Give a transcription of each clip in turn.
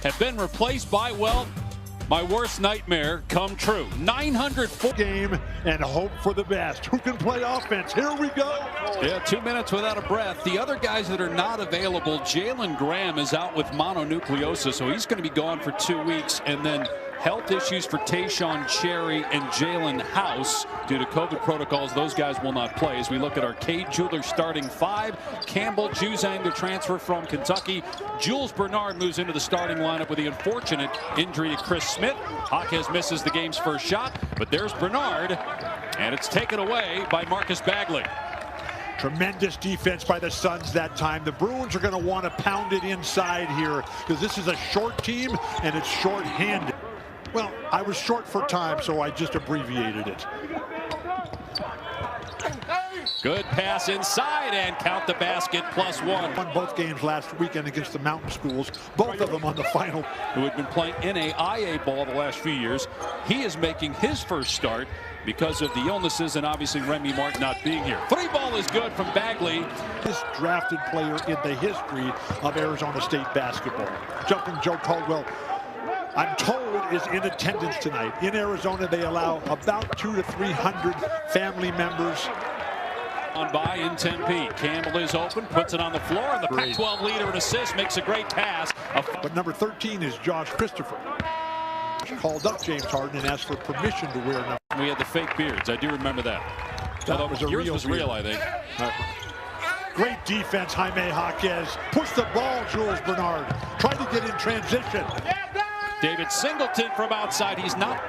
Have been replaced by, well, my worst nightmare come true. 904 game and hope for the best. Who can play offense? Here we go. Yeah, 2 minutes without a breath. The other guys that are not available, Jalen Graham is out with mononucleosis, so he's going to be gone for 2 weeks. And then health issues for Tayshawn Cherry and Jalen House due to COVID protocols. Those guys will not play. As we look at our Cade Jeweler starting 5, Campbell Juzang, the transfer from Kentucky. Jules Bernard moves into the starting lineup with the unfortunate injury to Chris Smith. Jaquez misses the game's first shot, but there's Bernard, and it's taken away by Marcus Bagley. Tremendous defense by the Suns that time. The Bruins are going to want to pound it inside here because this is a short team and it's short-handed. Well, I was short for time, so I just abbreviated it. Good pass inside and count the basket, +1. Won both games last weekend against the Mountain Schools, both of them on the final. Who had been playing NAIA ball the last few years. He is making his first start because of the illnesses and obviously Remy Martin not being here. 3 ball is good from Bagley. This drafted player in the history of Arizona State basketball. Jumping Joe Caldwell, I'm told, is in attendance tonight. In Arizona, they allow about 200 to 300 family members. On by in Tempe. Campbell is open, puts it on the floor, and the Pac-12 leader in assists makes a great pass. But number 13 is Josh Christopher. Called up James Harden and asked for permission to wear number. We had the fake beards. I do remember that. That was a yours real was beard. real, I think. Great defense, Jaime Jaquez. Push the ball, Jules Bernard. Try to get in transition. David Singleton from outside. He's not.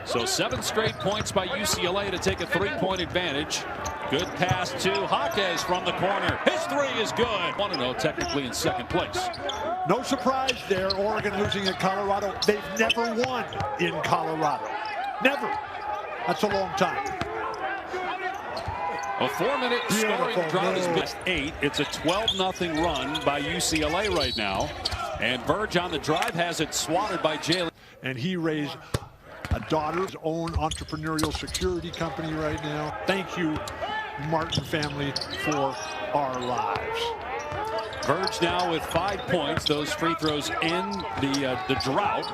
So 7 straight points by UCLA to take a 3-point advantage. Good pass to Jaquez from the corner. His 3 is good. 1-0 technically in second place. No surprise there. Oregon losing at Colorado. They've never won in Colorado. Never. That's a long time. A 4-minute scoring drought is missed 8. It's a 12-0 run by UCLA right now. And Verge on the drive has it swatted by Jalen. And he raised a daughter's own entrepreneurial security company right now. Thank you, Martin family, for our lives. Verge now with 5 points. Those free throws end the drought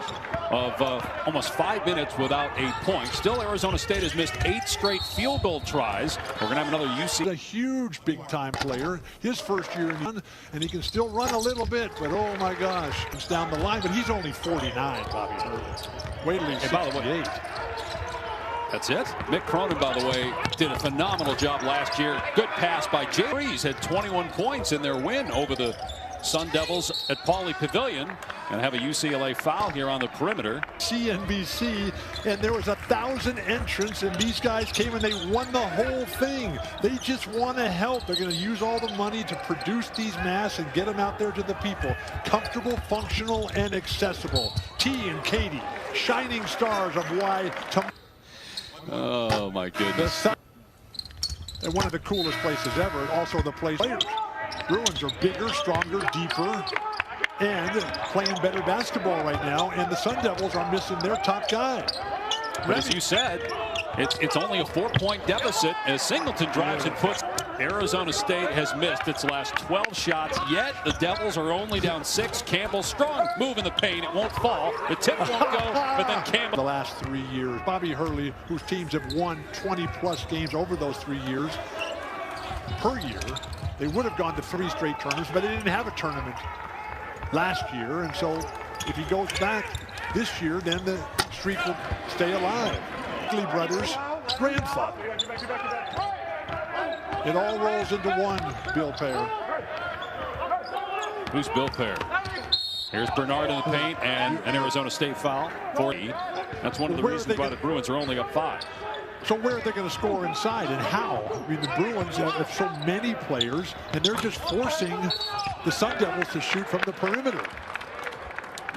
of almost 5 minutes without a point. Still, Arizona State has missed 8 straight field goal tries. We're going to have another UC. A huge big-time player. His first year in the and he can still run a little bit, but oh my gosh, it's down the line. But he's only 49, Bobby. Wait till he's 68. That's it. Mick Cronin, by the way, did a phenomenal job last year. Good pass by Jay Reese. Had 21 points in their win over the Sun Devils at Pauley Pavilion. And have a UCLA foul here on the perimeter. CNBC, and there was 1,000 entrants, and these guys came and they won the whole thing. They just want to help. They're going to use all the money to produce these masks and get them out there to the people. Comfortable, functional, and accessible. T and Katie, shining stars of why. Oh my goodness. And one of the coolest places ever, also the players. Bruins are bigger, stronger, deeper, and playing better basketball right now, and the Sun Devils are missing their top guy. But as you said, it's only a 4-point deficit as Singleton drives and puts. Arizona State has missed its last 12 shots, yet the Devils are only down 6. Campbell, strong move in the paint. It won't fall. The tip won't go, but then Campbell. The last 3 years, Bobby Hurley, whose teams have won 20-plus games over those 3 years per year, they would have gone to 3 straight tournaments, but they didn't have a tournament last year, and so if he goes back this year, then the streak will stay alive. Lee brothers' grandfather. It all rolls into one, Bill Payer. Who's Bill Payer? Here's Bernard in the paint and an Arizona State foul. 40. That's one of the reasons why the Bruins are only up 5. So where are they going to score inside and how? I mean, the Bruins have so many players, and they're just forcing the Sun Devils to shoot from the perimeter.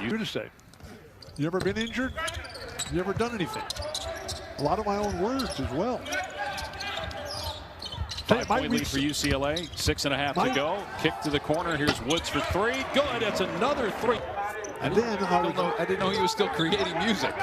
You to say, you ever been injured? You ever done anything? A lot of my own words as well. 5-point lead for UCLA. 6.5 to go. Kick to the corner. Here's Woods for 3. Good. That's another 3. And then I didn't know he was still creating music.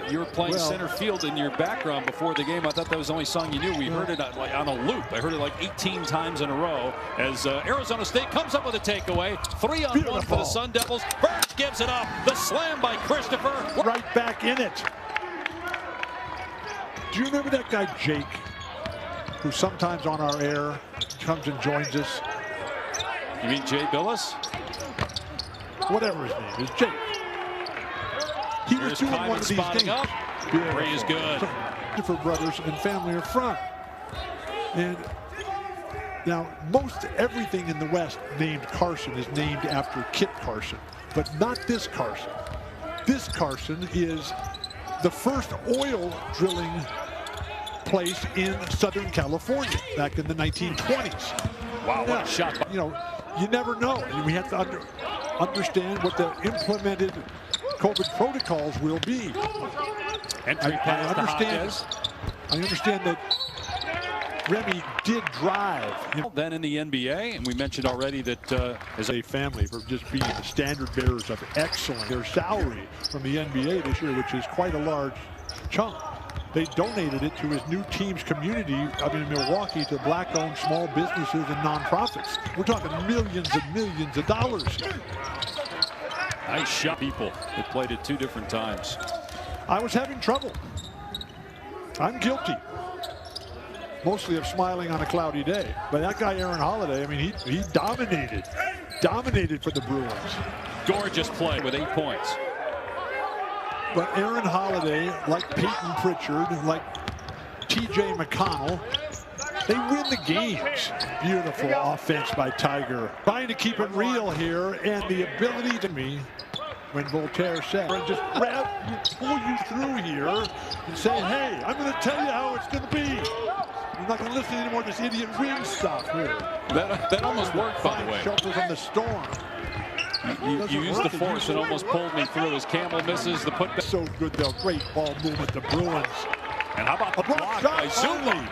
You were playing center field in your background before the game. I thought that was the only song you knew. We heard it on a loop. I heard it like 18 times in a row as Arizona State comes up with a takeaway. 3-on-1 for the Sun Devils. Burge gives it up. The slam by Christopher. Right back in it. Do you remember that guy, Jake, who sometimes on our air comes and joins us? You mean Jay Billis? Whatever his name is, Jake. He was doing one of these games. Bree is good. Different brothers and family are from. And now most everything in the West named Carson is named after Kit Carson, but not this Carson. This Carson is the first oil drilling place in Southern California back in the 1920s. Wow, what a shot. You know, you never know. We have to understand what the implemented COVID protocols will be. I understand that Remy did drive. Then in the NBA, and we mentioned already that as a family for just being the standard bearers of excellence. Their salary from the NBA this year, which is quite a large chunk, they donated it to his new team's community up in Milwaukee to black-owned small businesses and nonprofits. We're talking millions and millions of dollars here. Nice shot. People that played it 2 different times. I was having trouble. I'm guilty. Mostly of smiling on a cloudy day. But that guy, Aaron Holiday, I mean, he dominated. Dominated for the Bruins. Gorgeous play with 8 points. But Aaron Holiday, like Peyton Pritchard, like T.J. McConnell, they win the games. Beautiful offense by Tiger. Trying to keep it real here, and the ability to me, when Voltaire said, just pull you through here and say, hey, I'm going to tell you how it's going to be. I'm not going to listen anymore to this idiot wing stuff here. That almost worked, by the way. Shelter from the storm. You used the force and almost pulled me through as Campbell misses the putback. So good, though. Great ball movement, the Bruins. And how about the block by Zuba?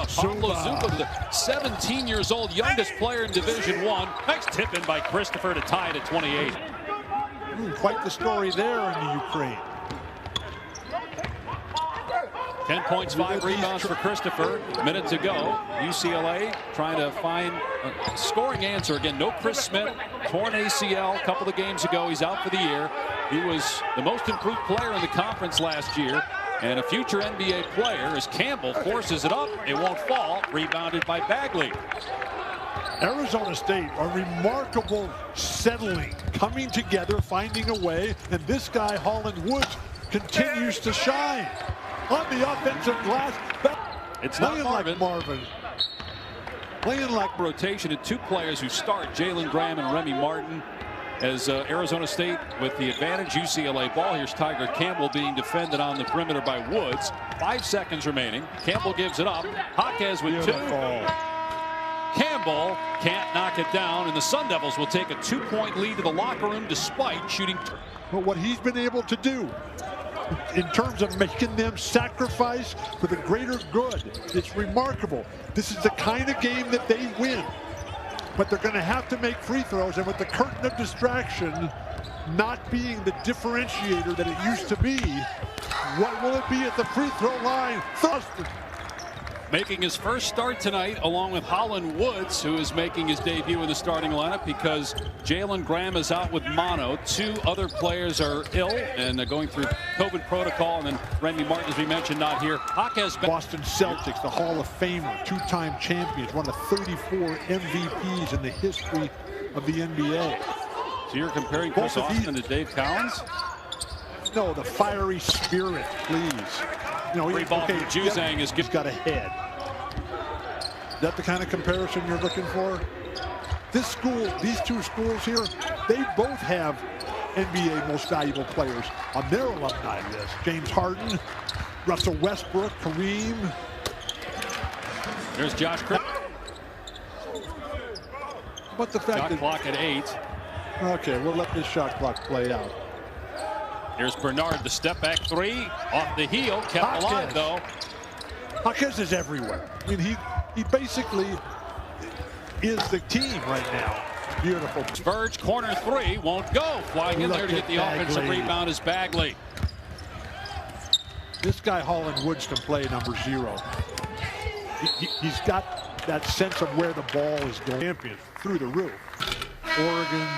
Pablo Zuba, the 17 years old, youngest player in Division I. Nice tip in by Christopher to tie it at 28. Quite the story there in the Ukraine. 10 points, 5 rebounds for Christopher. Minute to go. UCLA trying to find a scoring answer. Again, no Chris Smith. Torn ACL a couple of games ago. He's out for the year. He was the most improved player in the conference last year. And a future NBA player as Campbell forces it up. It won't fall. Rebounded by Bagley. Arizona State, a remarkable settling, coming together, finding a way. And this guy, Holland Woods, continues to shine. On the offensive glass. It's not Marvin. Playing like rotation of 2 players who start, Jalen Graham and Remy Martin, as Arizona State with the advantage. UCLA ball. Here's Tiger Campbell being defended on the perimeter by Woods. 5 seconds remaining. Campbell gives it up. Jaquez with 2. Campbell can't knock it down, and the Sun Devils will take a 2-point lead to the locker room despite shooting. But what he's been able to do in terms of making them sacrifice for the greater good, it's remarkable. This is the kind of game that they win. But they're going to have to make free throws, and with the curtain of distraction not being the differentiator that it used to be, what will it be at the free throw line? Making his first start tonight, along with Holland Woods, who is making his debut in the starting lineup because Jalen Graham is out with mono. 2 other players are ill and going through COVID protocol, and then Remy Martin, as we mentioned, not here. Jaquez. Boston Celtics, the Hall of Famer, 2-time champions, one of 34 MVPs in the history of the NBA. So you're comparing Chris Austin to Dave Cowens? No, the fiery spirit, please. You know, free ball from Juzang is got a head. Is that the kind of comparison you're looking for? This school, these 2 schools here, they both have NBA most valuable players on their alumni list. James Harden, Russell Westbrook, Kareem. There's Josh Chris. But the fact shot clock at 8. Okay, we'll let this shot clock play out. Here's Bernard, the step back 3 off the heel, kept alive though. Jaquez is everywhere. I mean, he basically is the team right now. Beautiful. Verge corner 3 won't go. Flying in there to get the offensive rebound is Bagley. This guy, Holland Woods, can play number 0. He's got that sense of where the ball is going. Champion through the roof. Oregon,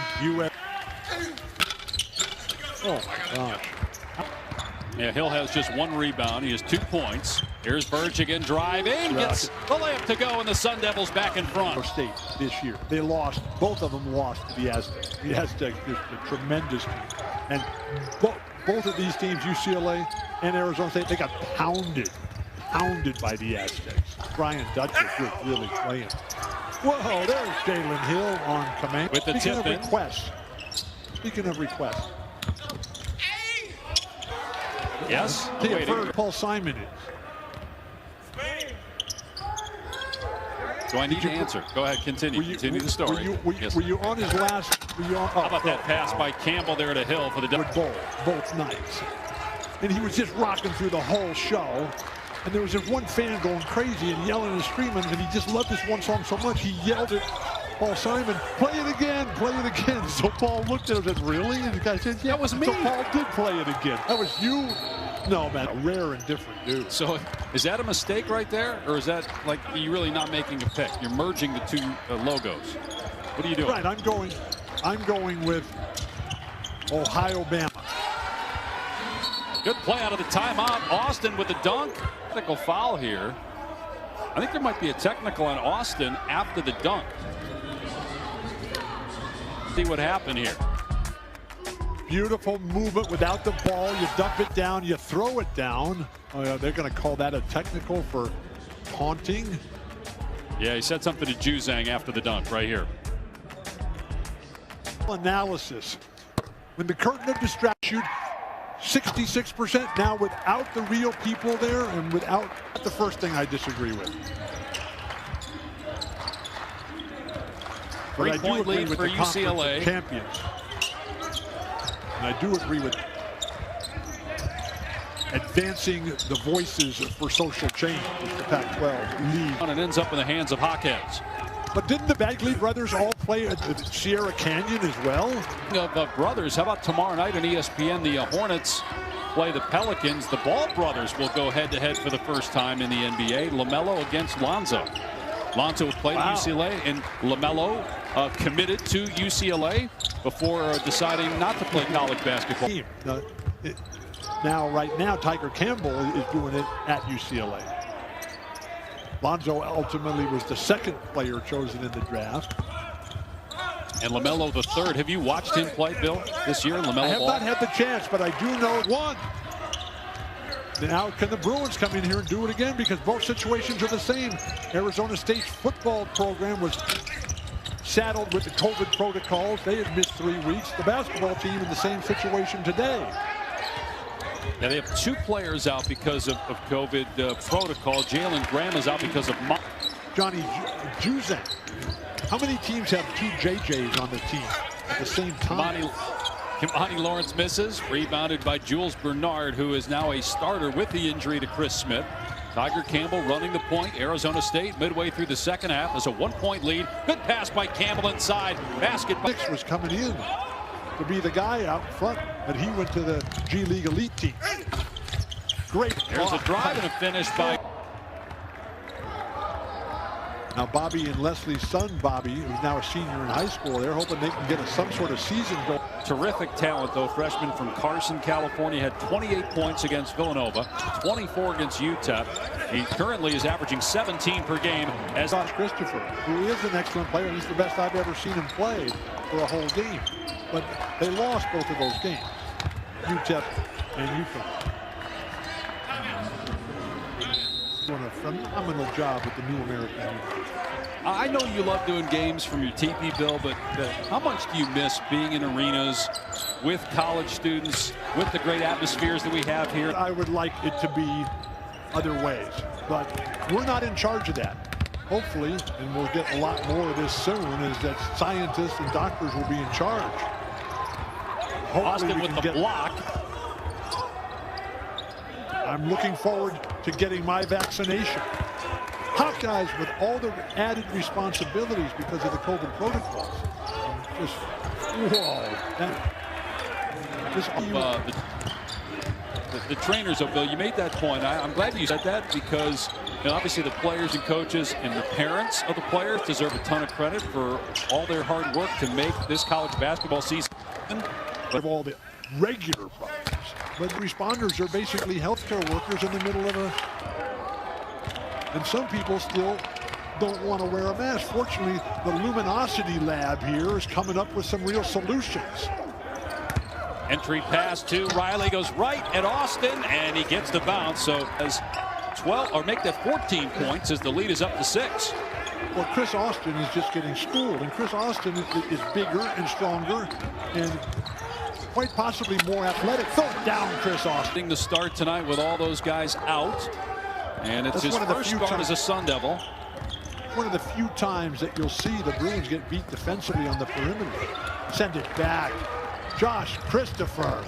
US. Oh my gosh. Yeah, Hill has just 1 rebound. He has 2 points. Here's Burge again driving. Gets the layup to go, and the Sun Devils back in front. State this year. They lost. Both of them lost to the Aztecs. The Aztecs is a tremendous team. And both of these teams, UCLA and Arizona State, they got pounded by the Aztecs. Brian Dutcher really playing. Whoa, there's Jalen Hill on command. With the Speaking tip of in. requests. Speaking of requests. Yes, Paul Simon is. Do I need to answer? Go ahead, continue the story. Were you on his last? How about that pass by Campbell there to Hill for the bowl both nights? And he was just rocking through the whole show. And there was this one fan going crazy and yelling and screaming, and he just loved this one song so much he yelled at Paul Simon, play it again, play it again. So Paul looked at him and said, really? And the guy said, yeah, that was me. So Paul did play it again. That was you. No, man, a rare and different dude. So is that a mistake right there? Or is that like you really not making a pick? You're merging the 2 logos. What are you doing? Right, I'm going with Ohio, Bama. Good play out of the timeout. Austin with the dunk. Technical foul here. I think there might be a technical on Austin after the dunk. See what happened here. Beautiful movement without the ball. You dump it down, you throw it down. Oh, yeah, they're going to call that a technical for taunting. Yeah, he said something to Juzang after the dunk right here. Analysis. When the curtain of distraction, 66% now without the real people there and without the first thing I disagree with. But I do agree lead with for the UCLA. Champions. And I do agree with advancing the voices for social change with the Pac-12 league. And it ends up in the hands of Hawkheads. But didn't the Bagley brothers all play at Sierra Canyon as well? Of brothers, how about tomorrow night on ESPN? The Hornets play the Pelicans. The Ball brothers will go head-to-head for the first time in the NBA. LaMelo against Lonzo. Lonzo played at UCLA, and LaMelo committed to UCLA before deciding not to play college basketball. Right now, Tiger Campbell is doing it at UCLA. Lonzo ultimately was the 2nd player chosen in the draft. And LaMelo the 3rd. Have you watched him play, Bill, this year? LaMelo I have not had the chance, but I do know one. Now, can the Bruins come in here and do it again? Because both situations are the same. Arizona State's football program was saddled with the COVID protocols. They had missed 3 weeks. The basketball team in the same situation today. Yeah, they have 2 players out because of COVID protocol. Jalen Graham is out because of Johnny Juzang. How many teams have 2 JJs on the team at the same time? Kimani Lawrence misses, rebounded by Jules Bernard, who is now a starter with the injury to Chris Smith. Tiger Campbell running the point. Arizona State midway through the 2nd half has a 1-point lead. Good pass by Campbell inside. Basketball. Nix was coming in to be the guy out front, but he went to the G League elite team. Great. There's a drive and a finish by. Now Bobby and Leslie's son, Bobby, who's now a senior in high school, they're hoping they can get some sort of season goal. Terrific talent, though. Freshman from Carson, California, had 28 points against Villanova, 24 against UTEP. He currently is averaging 17 per game. As Josh Christopher, who is an excellent player, he's the best I've ever seen him play for a whole game. But they lost both of those games, UTEP and UConn. Doing a phenomenal job with the New American University. I know you love doing games from your teepee, Bill, but how much do you miss being in arenas with college students, with the great atmospheres that we have here? I would like it to be other ways, but we're not in charge of that. Hopefully, and we'll get a lot more of this soon, is that scientists and doctors will be in charge. Austin with the block. I'm looking forward to getting my vaccination. Hawkeyes with all the added responsibilities because of the COVID protocols. Just, whoa. the trainers, though, Bill, you made that point. I'm glad you said that because obviously the players and coaches and the parents of the players deserve a ton of credit for all their hard work to make this college basketball season. Of all the regular problems, but responders are basically healthcare workers in the middle of a. And some people still don't want to wear a mask. Fortunately, the Luminosity lab here is coming up with some real solutions. Entry pass to Riley goes right at Austin, and he gets the bounce. So as 12 or make that 14 points as the lead is up to 6. Well, Chris Austin is just getting schooled, and Chris Austin is bigger and stronger and quite possibly more athletic. Throw it down, Chris Austin. The start tonight with all those guys out, and it's his first start as a Sun Devil. One of the few times that you'll see the Bruins get beat defensively on the perimeter. Send it back. Josh Christopher.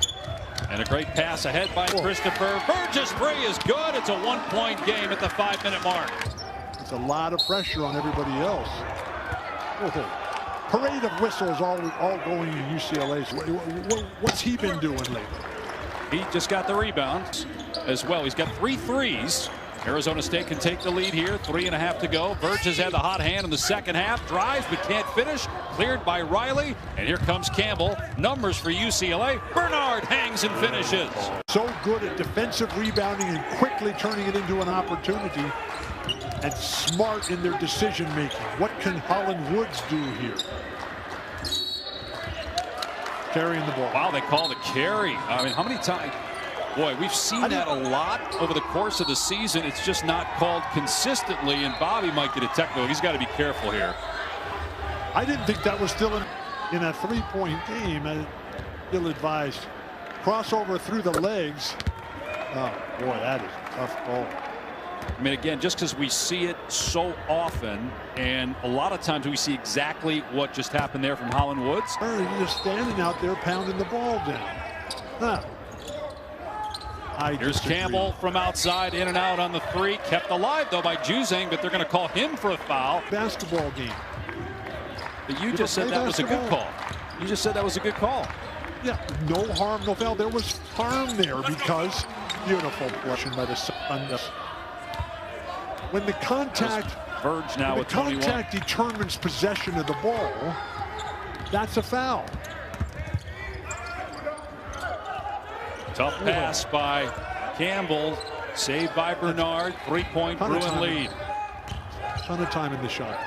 And a great pass ahead by Christopher. Burgess three is good. It's a 1-point game at the 5-minute mark. It's a lot of pressure on everybody else. Parade of whistles all going in UCLA. What's he been doing lately? He just got the rebound as well. He's got 3 threes. Arizona State can take the lead here. 3.5 to go. Burgess had the hot hand in the second half. Drives but can't finish. Cleared by Riley. And here comes Campbell. Numbers for UCLA. Bernard hangs and finishes. So good at defensive rebounding and quickly turning it into an opportunity. And smart in their decision making. What can Holland Woods do here? Carrying the ball. Wow, they called a carry. I mean, how many times? Boy, we've seen that a lot over the course of the season. It's just not called consistently, and Bobby might get a technical. He's got to be careful here. I didn't think that was still in a 3-point game. Ill-advised. Crossover through the legs. Oh, boy, that is a tough ball. I mean, again, just because we see it so often, and a lot of times we see exactly what just happened there from Holland Woods. He's just standing out there pounding the ball down. Huh. Here's Campbell from outside, in and out on the 3. Kept alive, though, by Juzang, but they're going to call him for a foul. Basketball game. But you just said that was a good call. You just said that was a good call. Yeah, no harm, no foul. There was harm there because beautiful flushing by the Sun. When the contact, Verge now with 21. Contact determines possession of the ball, that's a foul. Tough pass by Campbell, saved by Bernard. 3-point Bruin lead. Ton of time in the shot.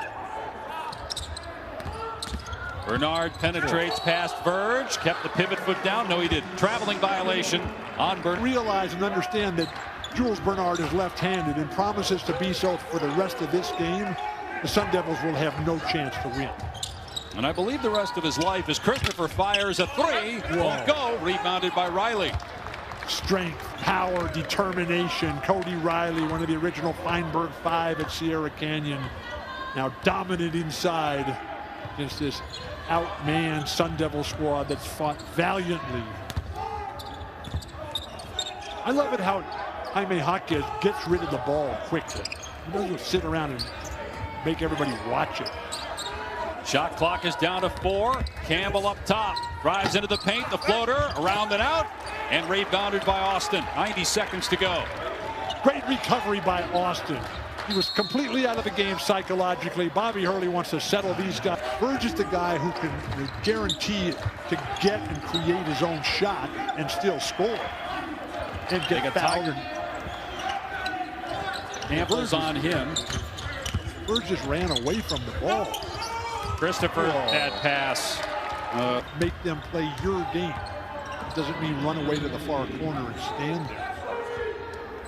Bernard penetrates past Verge, kept the pivot foot down. No, he didn't. Traveling violation on Bernard. Realize and understand that Jules Bernard is left-handed and promises to be so for the rest of this game. The Sun Devils will have no chance to win. And I believe the rest of his life as Christopher fires a 3. Won't go. Rebounded by Riley. Strength, power, determination. Cody Riley, one of the original Feinberg 5 at Sierra Canyon. Now dominant inside against this outmanned Sun Devil squad that's fought valiantly. I love it how Jaime Jaquez gets rid of the ball quickly. He doesn't sit around and make everybody watch it. Shot clock is down to 4. Campbell up top. Drives into the paint. The floater around and out. And rebounded by Austin. 90 seconds to go. Great recovery by Austin. He was completely out of the game psychologically. Bobby Hurley wants to settle these guys. Verge is the guy who can guarantee to get and create his own shot and still score. And get fouled. Campbell's on him. Verge just ran away from the ball. Christopher, bad pass. Make them play your game. It doesn't mean run away to the far corner and stand there.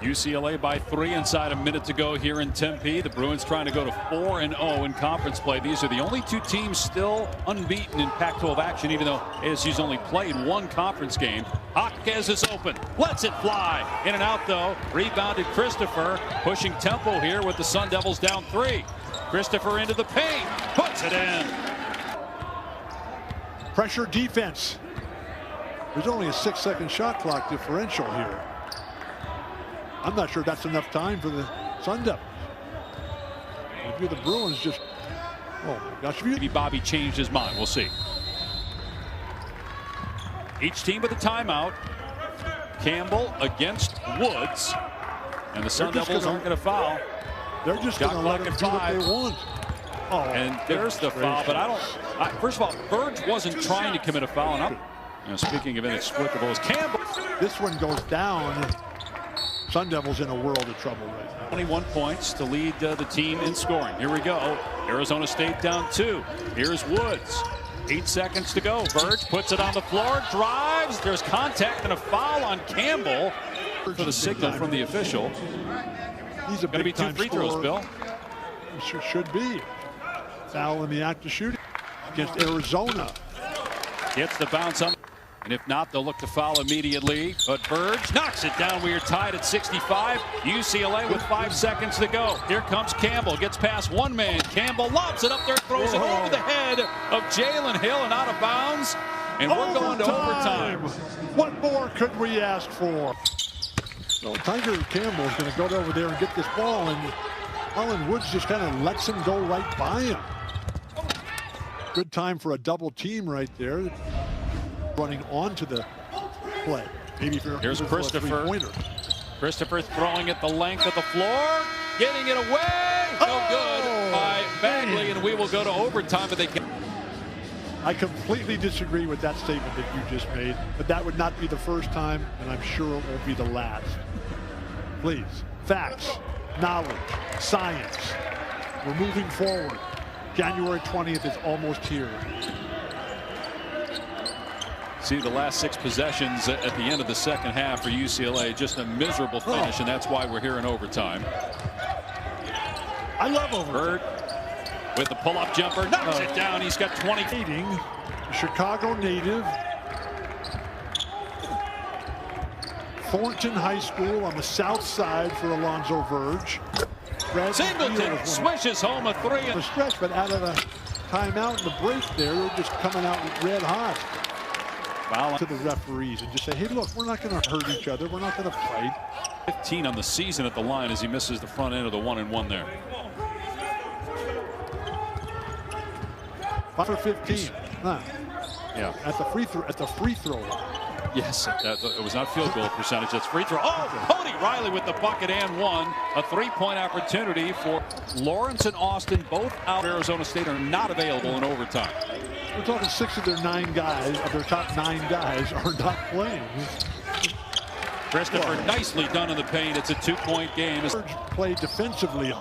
UCLA by 3 inside a minute to go here in Tempe. The Bruins trying to go to 4-0 in conference play. These are the only 2 teams still unbeaten in Pac-12 action, even though ASU's only played 1 conference game. Jaquez is open. Lets it fly. In and out, though. Rebounded Christopher. Pushing tempo here with the Sun Devils down 3. Christopher into the paint. Puts it in. Pressure defense. There's only a 6-second shot clock differential here. I'm not sure that's enough time for the Sun Devils. If you're the Bruins, just, oh my gosh. Maybe Bobby changed his mind. We'll see. Each team with a timeout. Campbell against Woods. And the Sun Devils aren't going to foul. They're just going to let them do what they want. Oh, and there's the foul, but first of all, Verge wasn't trying to commit a foul. And speaking of inexplicables, Campbell. This one goes down. Sun Devils in a world of trouble right now. 21 points to lead the team in scoring. Here we go. Arizona State down 2. Here's Woods. 8 seconds to go. Verge puts it on the floor, drives. There's contact and a foul on Campbell for the signal from the official. He's going to be 2 free throws, Bill. Should be. Foul in the act of shooting against Arizona. Gets the bounce on. And if not, they'll look to foul immediately. But Verge knocks it down. We are tied at 65. UCLA with 5 seconds to go. Here comes Campbell. Gets past one man. Campbell lobs it up there, throws it over the head of Jalen Hill and out of bounds. And we're going to overtime. What more could we ask for? So Tiger Campbell is going to go over there and get this ball, and Alan Woods just kind of lets him go right by him. Good time for a double team right there. Running onto the play. Maybe if here's Christopher. Christopher throwing it the length of the floor, getting it away. No good by Bagley, and we will go to overtime. But I completely disagree with that statement that you just made, but that would not be the first time, and I'm sure it won't be the last. Please, facts, knowledge, science. We're moving forward. January 20th is almost here. See the last 6 possessions at the end of the second half for UCLA. Just a miserable finish, and that's why we're here in overtime. I love overtime. Bird with the pull-up jumper, knocks it down. He's got 20. Chicago native. Thornton High School on the south side for Alonzo Verge. Singleton swishes home a 3. The stretch, but out of a timeout in the break there, they're just coming out red hot. To the referees and just say, hey, look, we're not going to hurt each other. We're not going to fight. 15 on the season at the line as he misses the front end of the 1-and-1 there. 5 for 15. Yeah. At the free throw. Yes, it was not field goal percentage. That's free throw. Oh, Cody Riley with the bucket and one. A 3-point opportunity for Lawrence and Austin. Both out. Arizona State are not available in overtime. We're talking 6 of their 9 guys, of their top 9 guys, are not playing. Christopher nicely done in the paint. It's a 2-point game. Verge played defensively.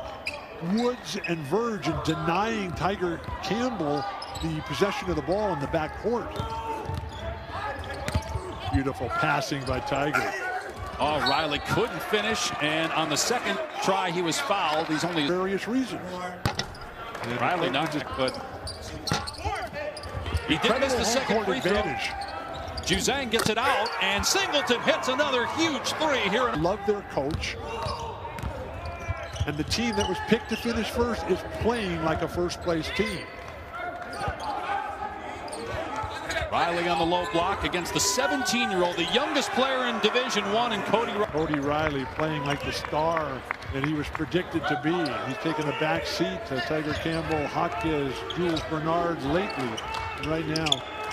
Woods and Verge in denying Tiger Campbell the possession of the ball in the backcourt. Beautiful passing by Tiger. Oh, Riley couldn't finish, and on the second try he was fouled. He's only various reasons. Riley knocked it, but he did miss the second free throw. Juzang gets it out, and Singleton hits another huge 3 here. Love their coach. And the team that was picked to finish first is playing like a first-place team. Riley on the low block against the 17-year-old, the youngest player in Division I, and Cody Riley playing like the star that he was predicted to be. He's taken a back seat to Tiger Campbell, Hopkins, Jules Bernard lately. And right now,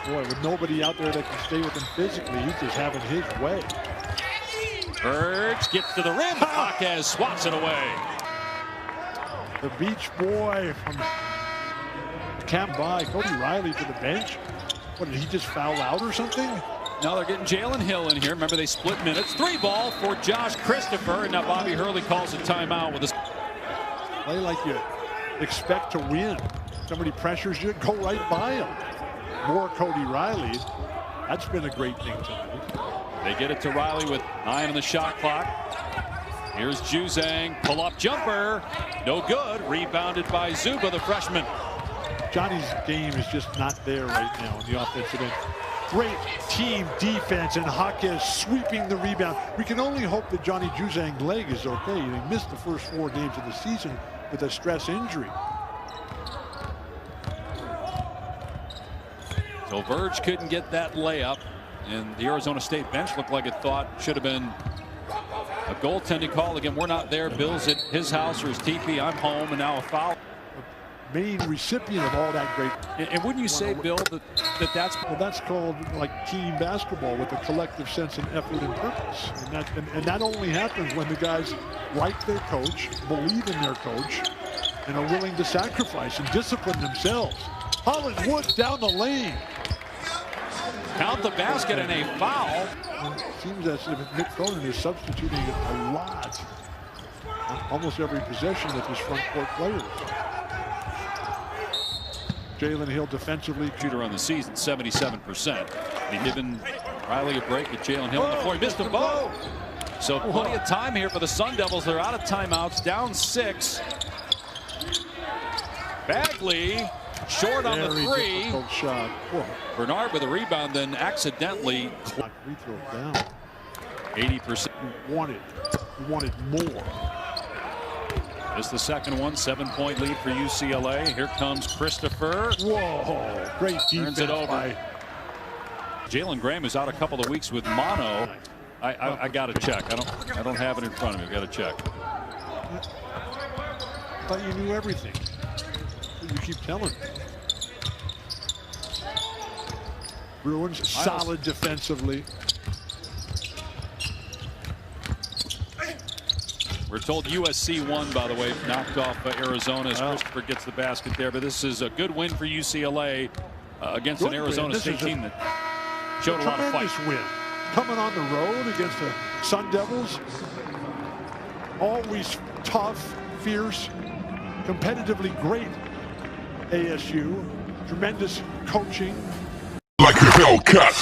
boy, with nobody out there that can stay with him physically, he's just having his way. Verge gets to the rim. Hopkins swats it away. The Beach Boy from Camp by Cody Riley to the bench. What, did he just foul out or something? No, they're getting Jalen Hill in here. Remember, they split minutes. 3 ball for Josh Christopher, and now Bobby Hurley calls a timeout with a play like you expect to win. Somebody pressures you, go right by him. More Cody Riley. That's been a great thing tonight. They get it to Riley with 9 on the shot clock. Here's Juzang, pull-up jumper, no good. Rebounded by Zuba, the freshman. Johnny's game is just not there right now in the offensive end. Great team defense, and Hawkes sweeping the rebound. We can only hope that Johnny Juzang's leg is okay. He missed the first 4 games of the season with a stress injury. So Verge couldn't get that layup, and the Arizona State bench looked like it thought should have been a goaltending call. Again, we're not there. Bill's at his house or his teepee. I'm home, and now a foul. main recipient of all that great. And wouldn't you say, Bill, that's well, that's called like team basketball with a collective sense and effort and purpose. And that only happens when the guys like their coach, believe in their coach, and are willing to sacrifice and discipline themselves. Holland Wood down the lane. Count the basket and a foul. It seems as if Mick Cronin is substituting a lot on almost every possession of his front court players. Jalen Hill defensively. Shooter on the season, 77%. He giving Riley a break at Jalen Hill on the floor. He missed them both. So plenty of time here for the Sun Devils. They're out of timeouts, down 6. Bagley short on the 3. Shot. Bernard with a rebound, then accidentally. Free throw down. 80%. We wanted more. It's the second one, 7-point lead for UCLA. Here comes Christopher. Whoa, great defense. Turns it over. Jalen Graham is out a couple of weeks with mono. I got to check. I don't have it in front of me. I've got to check. I thought you knew everything. You keep telling me. Bruins solid defensively. We're told USC won, by the way, knocked off Arizona as Christopher gets the basket there. But this is a good win for UCLA against an Arizona State team that showed a lot of fight. Win. Coming on the road against the Sun Devils. Always tough, fierce, competitively great ASU. Tremendous coaching. Like a Hellcat.